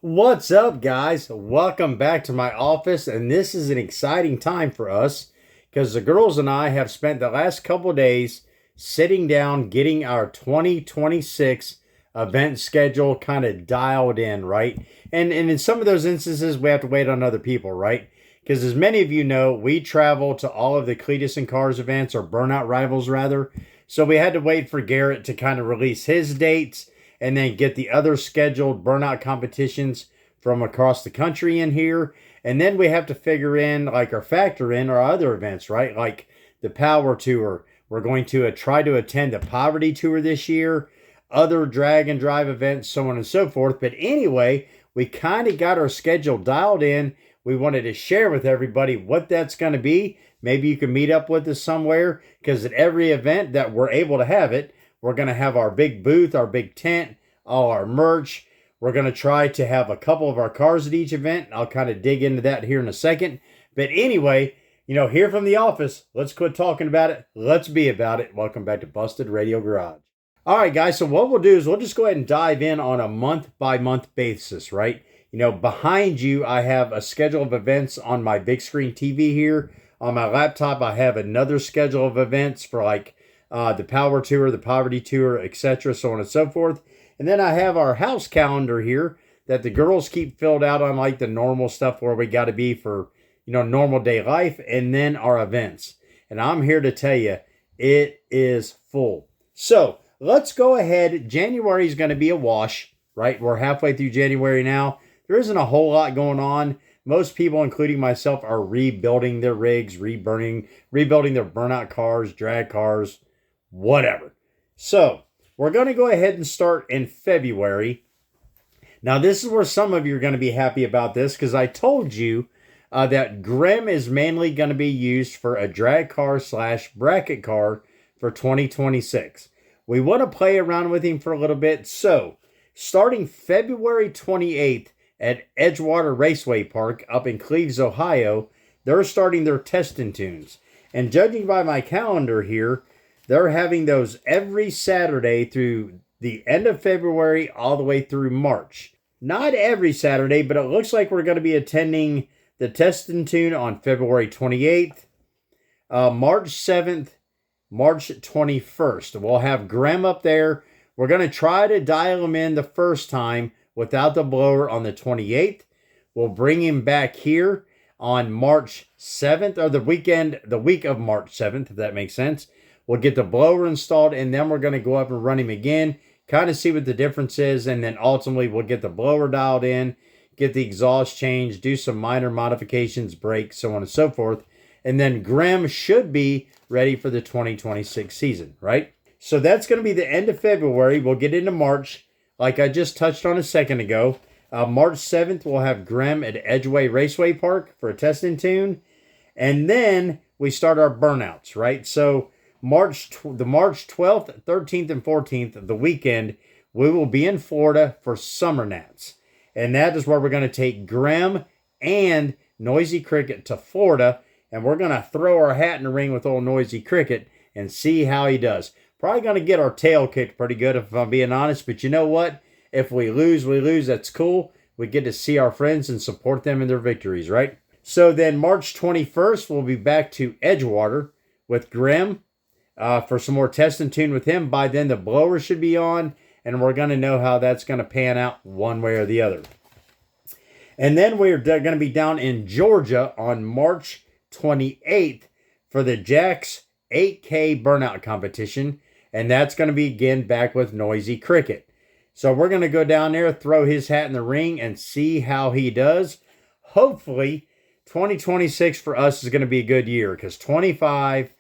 What's up, guys? Welcome back to my office, and this is an exciting time for us because the girls and I have spent the last couple of days sitting down getting our 2026 event schedule kind of dialed in, right? And in some of those instances, we have to wait on other people, right? Because as many of you know, we travel to all of the Cletus and Cars events, or Burnout Rivals rather. So we had to wait for Garrett to kind of release his dates and then get the other scheduled burnout competitions from across the country in here. And then we have to factor in our other events, right? Like the Power Tour. We're going to try to attend the Poverty Tour this year, other drag and drive events, so on and so forth. But anyway, we kind of got our schedule dialed in. We wanted to share with everybody what that's going to be. Maybe you can meet up with us somewhere, because at every event that we're able to have it, we're going to have our big booth, our big tent, all our merch. We're going to try to have a couple of our cars at each event. I'll kind of dig into that here in a second. But anyway, here from the office, let's quit talking about it. Let's be about it. Welcome back to Busted Radio Garage. All right, guys. So what we'll do is we'll just go ahead and dive in on a month-by-month basis, right? Behind you, I have a schedule of events on my big screen TV here. On my laptop, I have another schedule of events for the Power Tour, the Poverty Tour, etc., so on and so forth. And then I have our house calendar here that the girls keep filled out on the normal stuff where we got to be for, normal day life, and then our events. And I'm here to tell you, it is full. So let's go ahead. January is going to be a wash, right? We're halfway through January now. There isn't a whole lot going on. Most people, including myself, are rebuilding their rigs, rebuilding their burnout cars, drag cars, whatever. So we're going to go ahead and start in February. Now, this is where some of you are going to be happy about this, because I told you that Grimm is mainly going to be used for a drag car / bracket car for 2026. We want to play around with him for a little bit. So starting February 28th at Edgewater Raceway Park up in Cleves, Ohio, they're starting their testing tunes. And judging by my calendar here, they're having those every Saturday through the end of February all the way through March. Not every Saturday, but it looks like we're going to be attending the Test and Tune on February 28th, March 7th, March 21st. We'll have Graham up there. We're going to try to dial him in the first time without the blower on the 28th. We'll bring him back here on March 7th, or the week of March 7th, if that makes sense. We'll get the blower installed, and then we're going to go up and run him again, kind of see what the difference is, and then ultimately we'll get the blower dialed in, get the exhaust changed, do some minor modifications, brakes, so on and so forth. And then Graham should be ready for the 2026 season, right? So that's going to be the end of February. We'll get into March, like I just touched on a second ago. March 7th, we'll have Graham at Edgeway Raceway Park for a test and tune. And then we start our burnouts, right? So the March 12th, 13th, and 14th, the weekend, we will be in Florida for Summer Nats. And that is where we're going to take Graham and Noisy Cricket to Florida. And we're going to throw our hat in the ring with old Noisy Cricket and see how he does. Probably going to get our tail kicked pretty good, if I'm being honest. But you know what? If we lose, we lose. That's cool. We get to see our friends and support them in their victories, right? So then March 21st, we'll be back to Edgewater with Graham for some more test and tune with him. By then, the blower should be on, and we're going to know how that's going to pan out one way or the other. And then we're going to be down in Georgia on March 28th for the Jack's 8K Burnout Competition, and that's going to be again back with Noisy Cricket. So we're going to go down there, throw his hat in the ring, and see how he does. Hopefully, 2026 for us is going to be a good year, because 25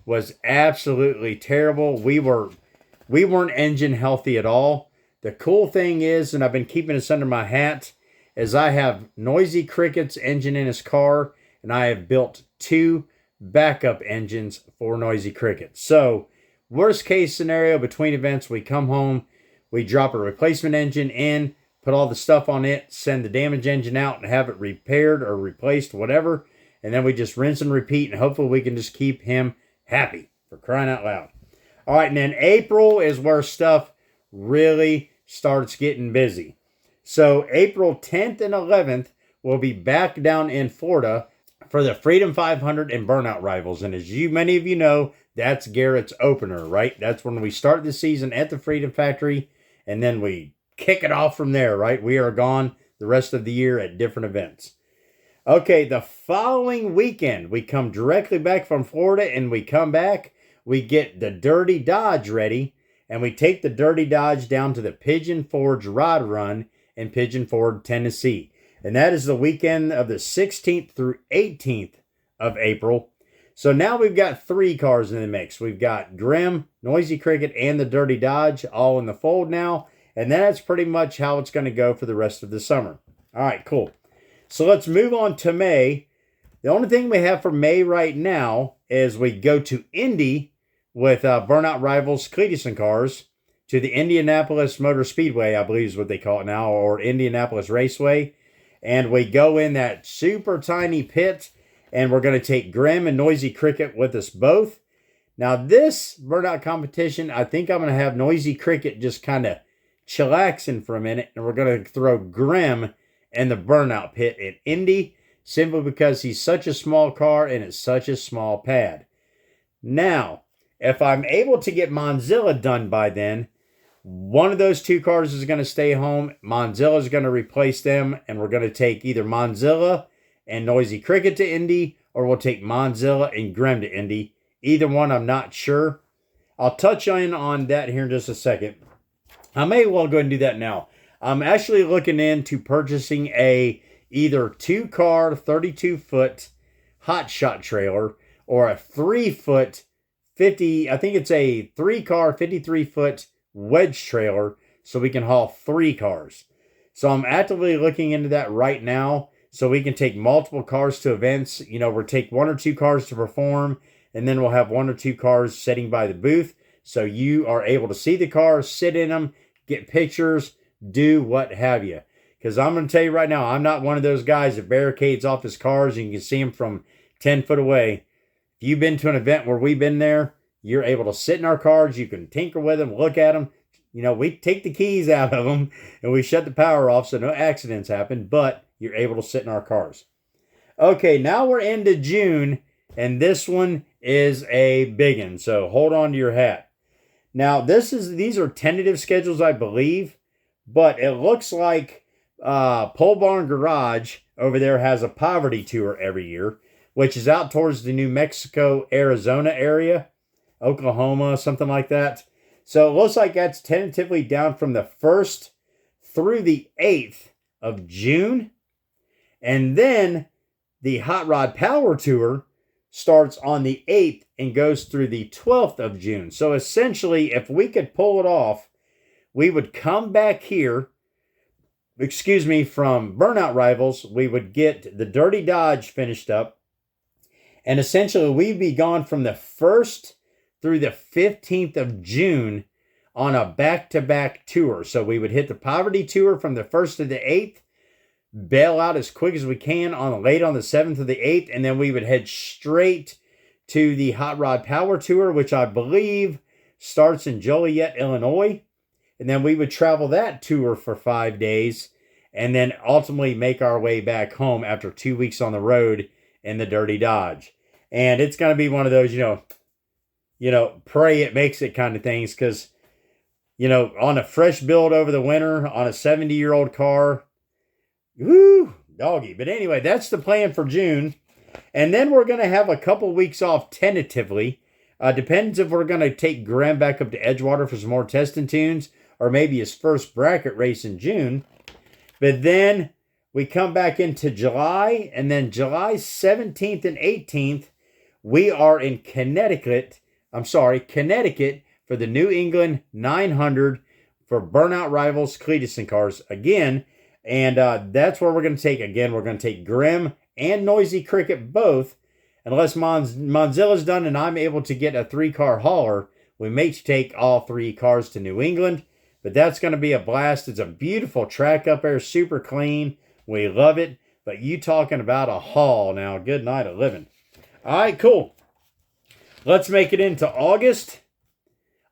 was absolutely terrible. We weren't engine healthy at all. The cool thing is, and I've been keeping this under my hat, is I have Noisy Cricket's engine in his car, and I have built 2 backup engines for Noisy Cricket. So, worst case scenario, between events, we come home, we drop a replacement engine in, put all the stuff on it, send the damaged engine out, and have it repaired or replaced, whatever. And then we just rinse and repeat, and hopefully we can just keep him happy, for crying out loud. All right, and then April is where stuff really starts getting busy. So April 10th and 11th, we'll be back down in Florida for the Freedom 500 and Burnout Rivals. And as many of you know, that's Garrett's opener, right? That's when we start the season at the Freedom Factory, and then we kick it off from there, right? We are gone the rest of the year at different events. Okay, the following weekend, we come directly back from Florida, and we come back, we get the Dirty Dodge ready, and we take the Dirty Dodge down to the Pigeon Forge Rod Run in Pigeon Forge, Tennessee. And that is the weekend of the 16th through 18th of April. So now we've got 3 cars in the mix. We've got Grimm, Noisy Cricket, and the Dirty Dodge all in the fold now. And that's pretty much how it's going to go for the rest of the summer. All right, cool. So let's move on to May. The only thing we have for May right now is we go to Indy with Burnout Rivals Cleetuson cars to the Indianapolis Motor Speedway, I believe is what they call it now, or Indianapolis Raceway. And we go in that super tiny pit, and we're going to take Grimm and Noisy Cricket with us both. Now, this burnout competition, I think I'm going to have Noisy Cricket just kind of chillaxing for a minute, and we're going to throw Grimm in the burnout pit at Indy, simply because he's such a small car and it's such a small pad. Now, if I'm able to get Monzilla done by then, one of those 2 cars is going to stay home. Monzilla is going to replace them, and we're going to take either Monzilla and Noisy Cricket to Indy, or we'll take Monzilla and Grimm to Indy. Either one, I'm not sure. I'll touch on that here in just a second. I may well go ahead and do that now. I'm actually looking into purchasing a either 2-car, 32-foot hot shot trailer, or a 3-foot 50, I think it's a 3-car, 53-foot wedge trailer, so we can haul 3 cars. So I'm actively looking into that right now, so we can take multiple cars to events. You know, we'll take 1 or 2 cars to perform, and then we'll have 1 or 2 cars sitting by the booth, so you are able to see the cars, sit in them, get pictures, do what have you. Because I'm going to tell you right now, I'm not one of those guys that barricades off his cars and you can see them from 10 foot away. If you've been to an event where we've been there, you're able to sit in our cars. You can tinker with them, look at them. You know, we take the keys out of them and we shut the power off so no accidents happen, but you're able to sit in our cars. Okay, now we're into June, and this one is a big one, so hold on to your hat. Now, these are tentative schedules, I believe, but it looks like Pole Barn Garage over there has a poverty tour every year, which is out towards the New Mexico, Arizona area, Oklahoma, something like that. So it looks like that's tentatively down from the 1st through the 8th of June. And then the Hot Rod Power Tour starts on the 8th and goes through the 12th of June. So essentially, if we could pull it off, we would come back here, from Burnout Rivals. We would get the Dirty Dodge finished up. And essentially, we'd be gone from the 1st through the 15th of June on a back-to-back tour. So we would hit the Poverty Tour from the 1st to the 8th, bail out as quick as we can late on the 7th or the 8th, and then we would head straight to the Hot Rod Power Tour, which I believe starts in Joliet, Illinois. And then we would travel that tour for 5 days and then ultimately make our way back home after 2 weeks on the road in the Dirty Dodge. And it's going to be one of those, pray it makes it kind of things, because, on a fresh build over the winter on a 70-year-old car, woo, doggy. But anyway, that's the plan for June. And then we're going to have a couple weeks off tentatively. Depends if we're going to take Graham back up to Edgewater for some more testing tunes, or maybe his first bracket race in June. But then we come back into July, and then July 17th and 18th, we are in Connecticut for the New England 900 for Burnout Rivals Cleetuson cars again. And that's where we're going to take Grimm and Noisy Cricket both. Unless Monzilla's done and I'm able to get a 3-car hauler, we may take all 3 cars to New England. But that's going to be a blast. It's a beautiful track up there, super clean. We love it. But you talking about a haul now. Good night of living. All right, cool. Let's make it into August.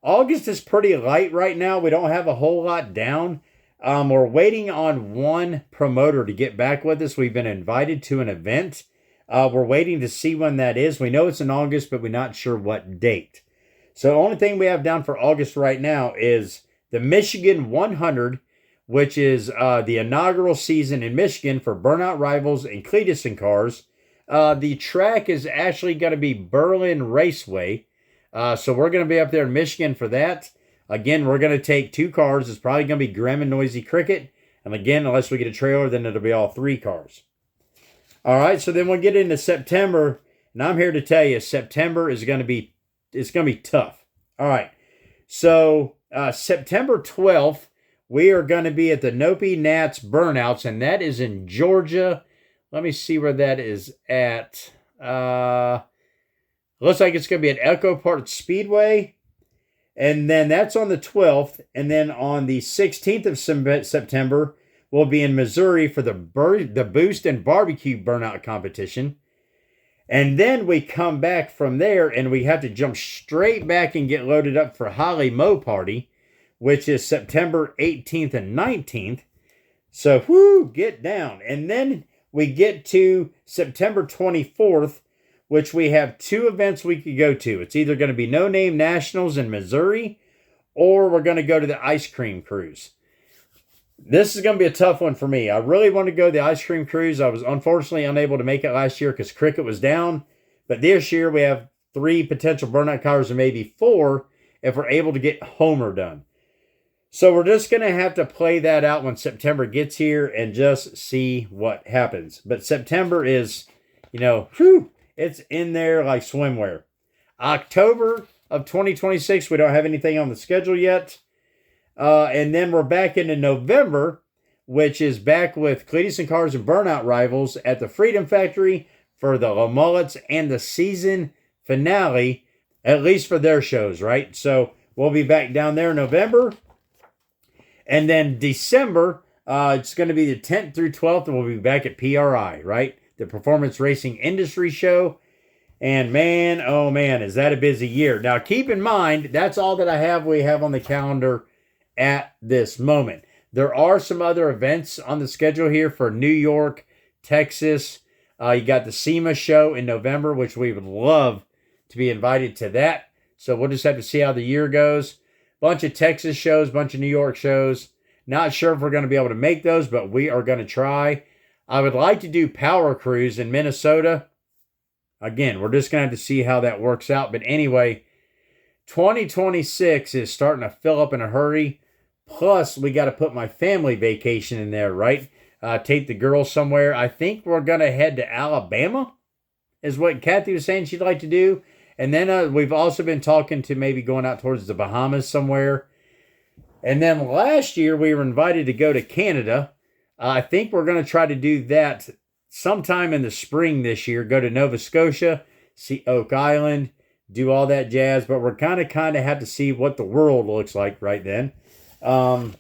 August is pretty light right now. We don't have a whole lot down. We're waiting on one promoter to get back with us. We've been invited to an event. We're waiting to see when that is. We know it's in August, but we're not sure what date. So the only thing we have down for August right now is the Michigan 100, which is the inaugural season in Michigan for Burnout Rivals and Cleetus and cars. The track is actually going to be Berlin Raceway. So we're going to be up there in Michigan for that. Again, we're going to take 2 cars. It's probably going to be Graham and Noisy Cricket. And again, unless we get a trailer, then it'll be all 3 cars. All right, so then we'll get into September. And I'm here to tell you, September is going to be, it's going to be tough. All right, so September 12th, we are going to be at the Nopi Nats Burnouts, and that is in Georgia. Let me see where that is at. Looks like it's going to be at Echo Park Speedway. And then that's on the 12th. And then on the 16th of September, we'll be in Missouri for the Boost and Barbecue Burnout competition. And then we come back from there and we have to jump straight back and get loaded up for Holly Mo Party, which is September 18th and 19th. So, whoo, get down. And then we get to September 24th, which we have 2 events we could go to. It's either going to be No Name Nationals in Missouri, or we're going to go to the Ice Cream Cruise. This is going to be a tough one for me. I really want to go to the Ice Cream Cruise. I was unfortunately unable to make it last year because cricket was down. But this year we have 3 potential burnout cars, and maybe 4 if we're able to get Homer done. So we're just going to have to play that out when September gets here and just see what happens. But September is, whew, it's in there like swimwear. October of 2026, we don't have anything on the schedule yet. And then we're back into November, which is back with Cleetus and Cars and Burnout Rivals at the Freedom Factory for the La Mullets and the season finale, at least for their shows, right? So we'll be back down there in November. And then December, it's going to be the 10th through 12th, and we'll be back at PRI, right? The Performance Racing Industry Show. And man, oh man, is that a busy year. Now, keep in mind, that's all that we have on the calendar at this moment. There are some other events on the schedule here for New York, Texas. You got the SEMA show in November, which we would love to be invited to that. So we'll just have to see how the year goes. Bunch of Texas shows, bunch of New York shows. Not sure if we're going to be able to make those, but we are going to try. I would like to do Power Cruise in Minnesota. Again, we're just going to have to see how that works out. But anyway, 2026 is starting to fill up in a hurry. Plus, we got to put my family vacation in there, right? Take the girls somewhere. I think we're going to head to Alabama, is what Kathy was saying she'd like to do. And then we've also been talking to maybe going out towards the Bahamas somewhere. And then last year, we were invited to go to Canada. I think we're going to try to do that sometime in the spring this year. Go to Nova Scotia, see Oak Island, do all that jazz. But we're kind of have to see what the world looks like right then. But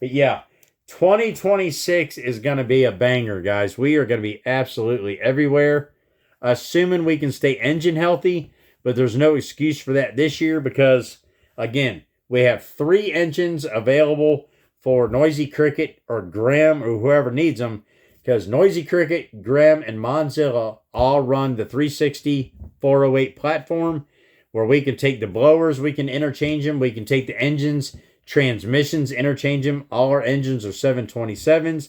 yeah, 2026 is going to be a banger, guys. We are going to be absolutely everywhere, assuming we can stay engine healthy. But there's no excuse for that this year because, again, we have 3 engines available for Noisy Cricket or Graham or whoever needs them, because Noisy Cricket, Graham, and Monzilla all run the 360 408 platform, where we can take the blowers, we can interchange them, we can take the engines, transmissions, interchange them. All our engines are 727s.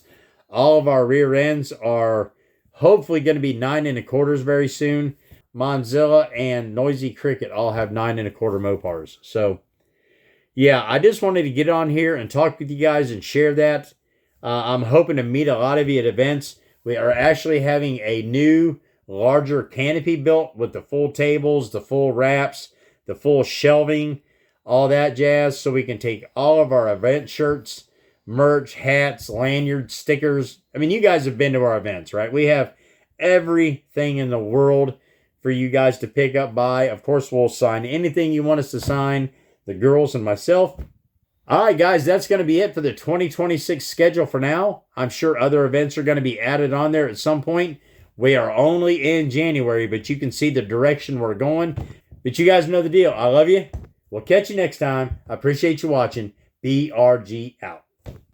All of our rear ends are hopefully going to be 9 1/4s very soon. Monzilla and Noisy Cricket all have 9 1/4 Mopars. So, yeah, I just wanted to get on here and talk with you guys and share that. I'm hoping to meet a lot of you at events. We are actually having a new, larger canopy built with the full tables, the full wraps, the full shelving, all that jazz, so we can take all of our event shirts, merch, hats, lanyards, stickers. I mean, you guys have been to our events, right? We have everything in the world for you guys to pick up, buy. Of course, we'll sign anything you want us to sign, the girls and myself. All right, guys, that's going to be it for the 2026 schedule for now. I'm sure other events are going to be added on there at some point. We are only in January, but you can see the direction we're going. But you guys know the deal. I love you. We'll catch you next time. I appreciate you watching. BRG out.